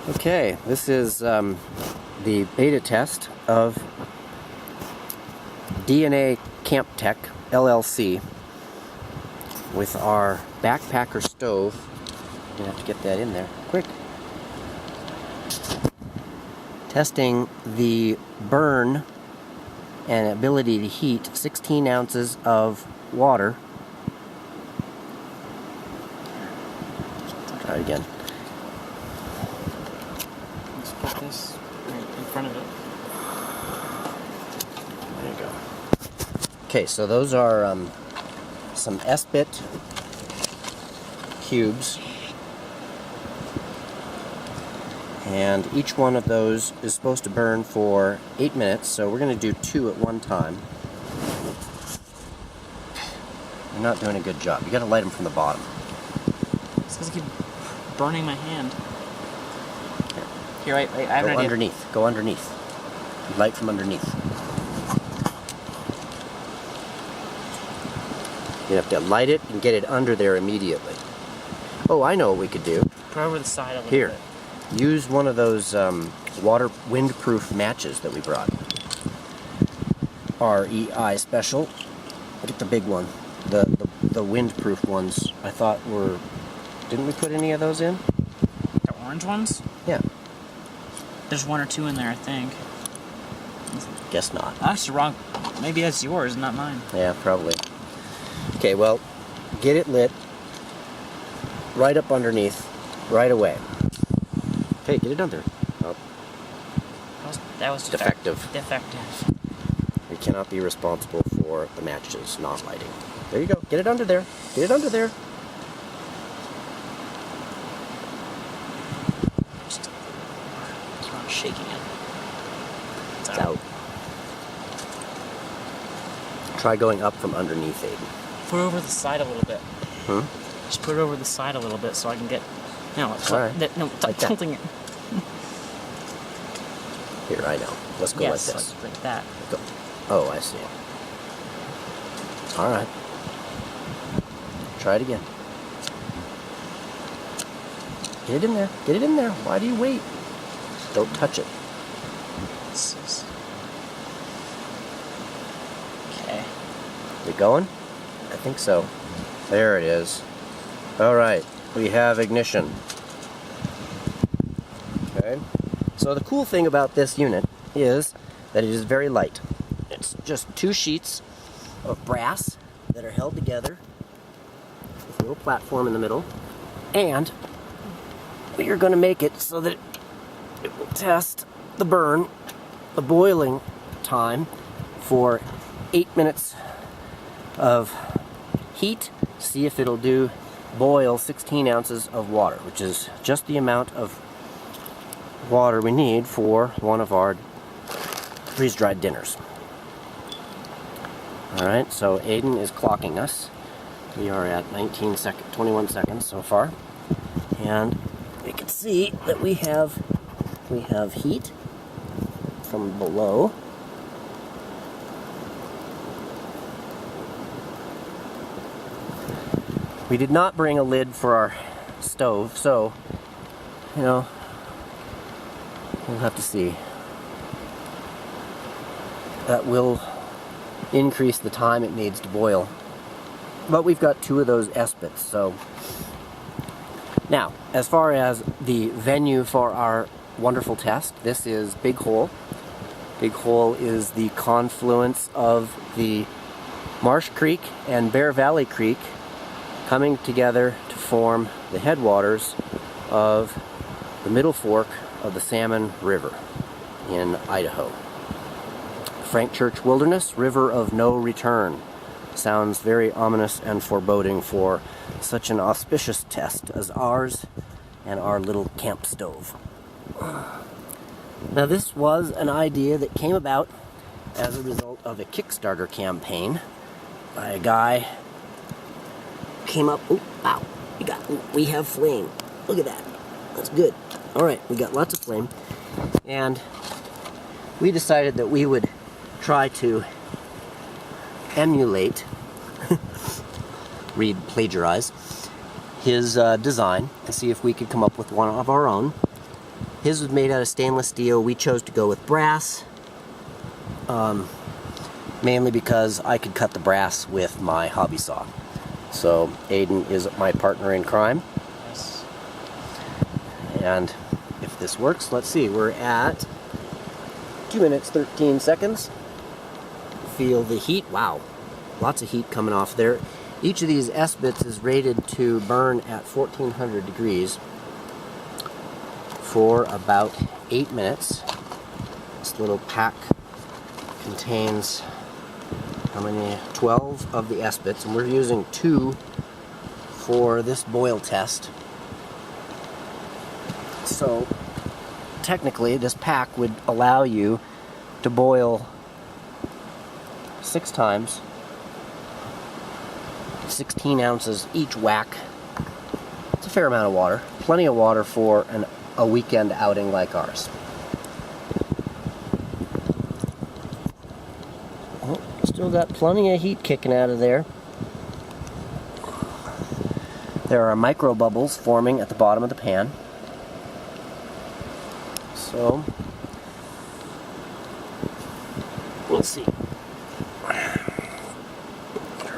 Okay, this is the beta test of DNA Camp Tech LLC with our backpacker stove. You're gonna have to get that in there quick. Testing the burn and ability to heat 16 ounces of water. Try it again. Let's put this right in front of it. There you go. Okay, so those are some S-bit cubes, and each one of those is supposed to burn for 8 minutes, so we're going to do 2 at one time. You're not doing a good job. You got to light them from the bottom. It's because I keep burning my hand. Here, I have an Go idea. underneath. Go underneath. Light from underneath. You have to light it and get it under there immediately. Oh, I know what we could do. Put it over the side a little Here, bit. use one of those windproof matches that we brought. REI special. Look at the big one. The windproof ones. I thought were. Didn't we put any of those in? The orange ones? Yeah. There's 1 or 2 in there, I think. Guess not. That's the wrong. Maybe that's yours, not mine. Yeah, probably. Okay, well, get it lit right up underneath, right away. Okay, get it under. Oh, That was defective. Defective. We cannot be responsible for the matches not lighting. There you go. Get it under there. Get it under there. Just keep on shaking it. It's out. Try going up from underneath, Aiden. Put it over the side a little bit. Just put it over the side a little bit so I can get. No, it's All right. no, Like that. tilting it. Here, I know. Let's go Yes, like this. like that. Go. Oh, I see. All right. Try it again. Get it in there. Get it in there. Why do you wait? Don't touch it. Okay. We going? I think so. There it is. All right. We have ignition. Okay. So the cool thing about this unit is that it is very light. It's just 2 sheets of brass that are held together with a little platform in the middle, and we are going to make it so that it will test the burn, the boiling time for 8 minutes of heat. See if it'll boil 16 ounces of water, which is just the amount of water we need for one of our freeze-dried dinners. Alright, so Aiden is clocking us. We are at 21 seconds so far. And we can see that we have heat from below. We did not bring a lid for our stove, so, we'll have to see. That will increase the time it needs to boil. But we've got 2 of those S-bits, so. Now, as far as the venue for our wonderful test, this is Big Hole. Big Hole is the confluence of the Marsh Creek and Bear Valley Creek coming together to form the headwaters of the Middle Fork of the Salmon River in Idaho. Frank Church Wilderness, River of No Return. Sounds very ominous and foreboding for such an auspicious test as ours and our little camp stove. Now, this was an idea that came about as a result of a Kickstarter campaign by a guy. Came up. Oh, wow! We have flame. Look at that. That's good. All right, we got lots of flame, and we decided that we would try to emulate, plagiarize his design and see if we could come up with one of our own. His was made out of stainless steel. We chose to go with brass, mainly because I could cut the brass with my hobby saw. So Aiden is my partner in crime. Yes. And if this works, let's see, we're at 2 minutes 13 seconds. Feel the heat. Wow, lots of heat coming off there. Each of these S-bits is rated to burn at 1400 degrees for about 8 minutes. This little pack contains how many? 12 of the S-bits, and we're using 2 for this boil test. So technically this pack would allow you to boil 6 times, 16 ounces each whack. It's a fair amount of water. Plenty of water for a weekend outing like ours. Oh, still got plenty of heat kicking out of there. There are micro bubbles forming at the bottom of the pan. So, we'll see.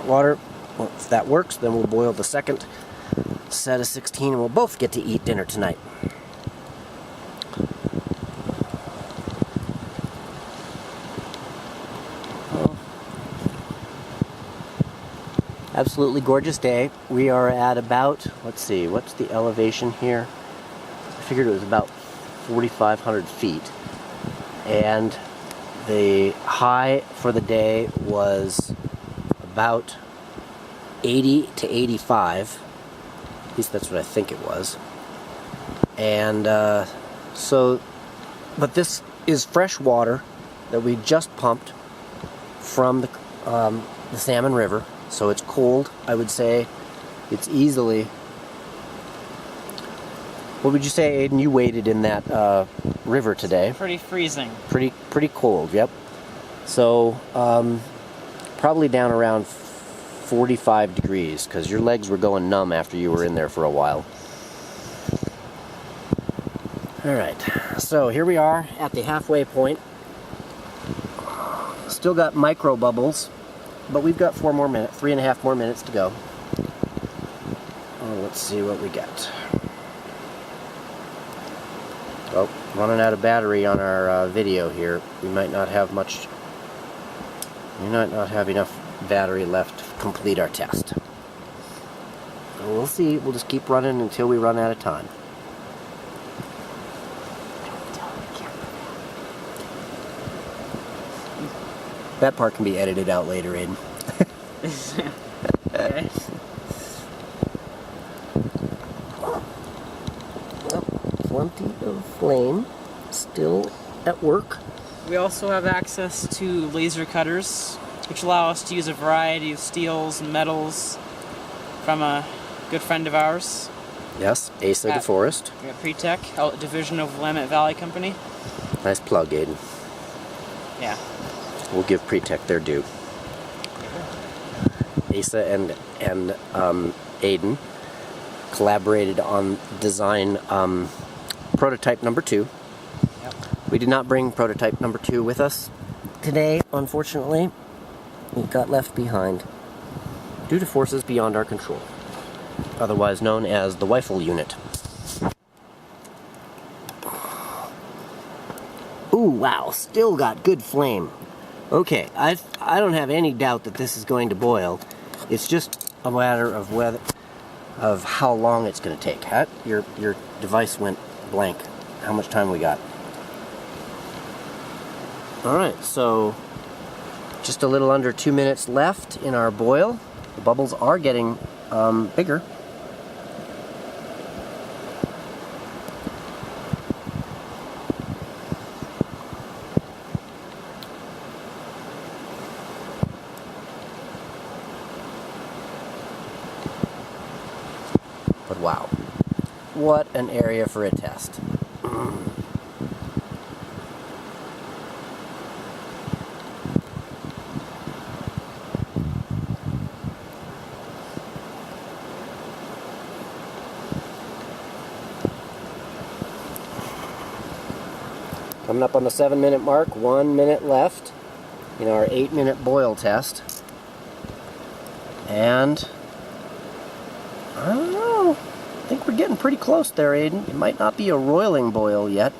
Water, well, if that works, then we'll boil the second set of 16 and we'll both get to eat dinner tonight. Oh. Absolutely gorgeous day. We are at about, let's see, what's the elevation here? I figured it was about 4,500 feet. And the high for the day was about 80 to 85. At least that's what I think it was. And but this is fresh water that we just pumped from the Salmon River. So it's cold, I would say. It's easily... What would you say, Aiden? You waded in that river today. Pretty freezing. Pretty cold, yep. So, probably down around 45 degrees, because your legs were going numb after you were in there for a while. Alright, so here we are at the halfway point. Still got micro bubbles, but we've got 3.5 more minutes to go. Oh, let's see what we got. Oh, running out of battery on our video here. We might not have enough battery left to complete our test. So we'll see. We'll just keep running until we run out of time. That part can be edited out later, Aiden. Okay. Plenty of flame still at work. We also have access to laser cutters, which allow us to use a variety of steels and metals from a good friend of ours. Yes, Asa DeForest. We have Pretech, a division of Willamette Valley Company. Nice plug, Aiden. Yeah. We'll give Pretech their due. Asa and Aiden collaborated on design prototype number 2. Yep. We did not bring prototype number 2 with us today, unfortunately. It got left behind due to forces beyond our control, otherwise known as the Weifel unit. Ooh, wow, still got good flame. Okay, I don't have any doubt that this is going to boil. It's just a matter of how long it's going to take. Your device went blank. How much time we got? Alright, so just a little under 2 minutes left in our boil. The bubbles are getting bigger. But wow, what an area for a test. Coming up on the 7-minute mark, 1 minute left in our 8-minute boil test. And I don't know, I think we're getting pretty close there, Aiden. It might not be a roiling boil yet,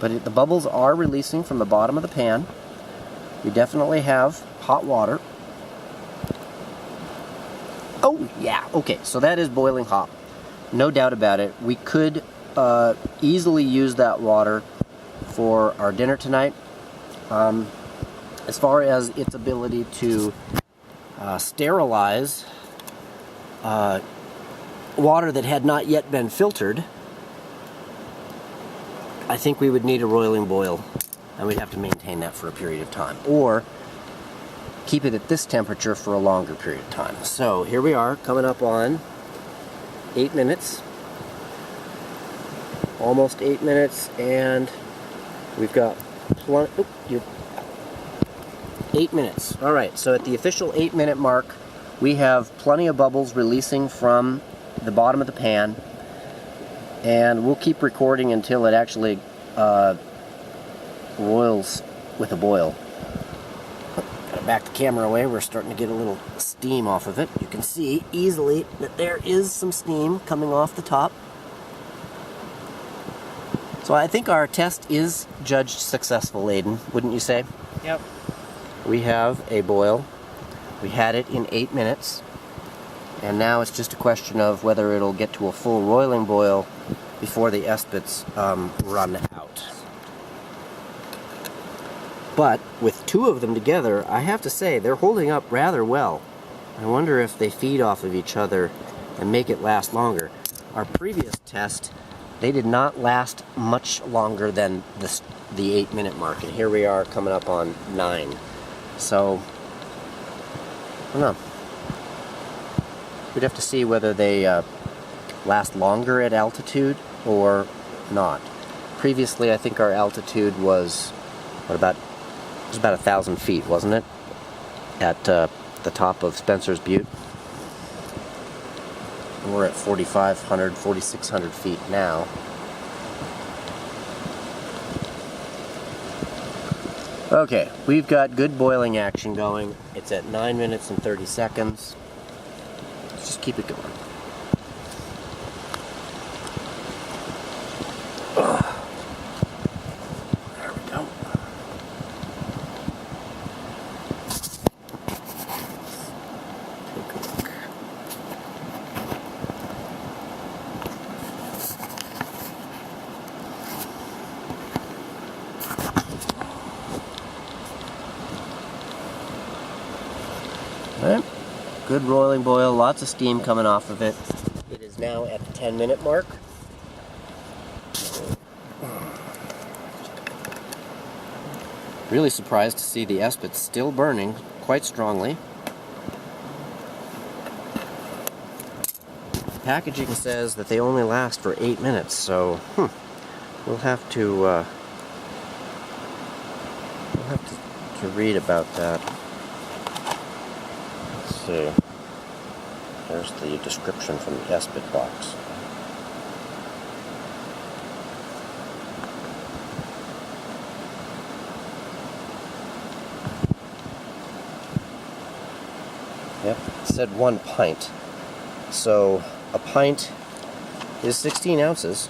but the bubbles are releasing from the bottom of the pan. We definitely have hot water. Oh, yeah, okay, so that is boiling hot. No doubt about it. We could easily use that water for our dinner tonight. As far as its ability to sterilize water that had not yet been filtered, I think we would need a roiling boil, and we'd have to maintain that for a period of time, or keep it at this temperature for a longer period of time. So here we are, coming up on 8 minutes, almost 8 minutes, and we've got 8 minutes. All right, so at the official 8-minute mark, we have plenty of bubbles releasing from the bottom of the pan, and we'll keep recording until it actually roils with a boil. Gotta back the camera away. We're starting to get a little steam off of it. You can see easily that there is some steam coming off the top. So I think our test is judged successful, Aiden, wouldn't you say? Yep. We have a boil. We had it in 8 minutes. And now it's just a question of whether it'll get to a full roiling boil before the espettes run out. But with two of them together, I have to say, they're holding up rather well. I wonder if they feed off of each other and make it last longer. Our previous test, they did not last much longer than the 8-minute mark, and here we are coming up on 9. So, I don't know. We'd have to see whether they last longer at altitude or not. Previously, I think our altitude was about 1,000 feet, wasn't it? At the top of Spencer's Butte. We're at 4,500, 4,600 feet now. Okay, we've got good boiling action going. It's at 9 minutes and 30 seconds. Let's just keep it going. There we go. Take a look. Alright, good roiling boil, lots of steam coming off of it. It is now at the 10-minute mark. Really surprised to see the espettes still burning quite strongly. The packaging says that they only last for 8 minutes, so we'll have to read about that. Let's see. There's the description from the espet box. Yep, it said 1 pint. So a pint is 16 ounces.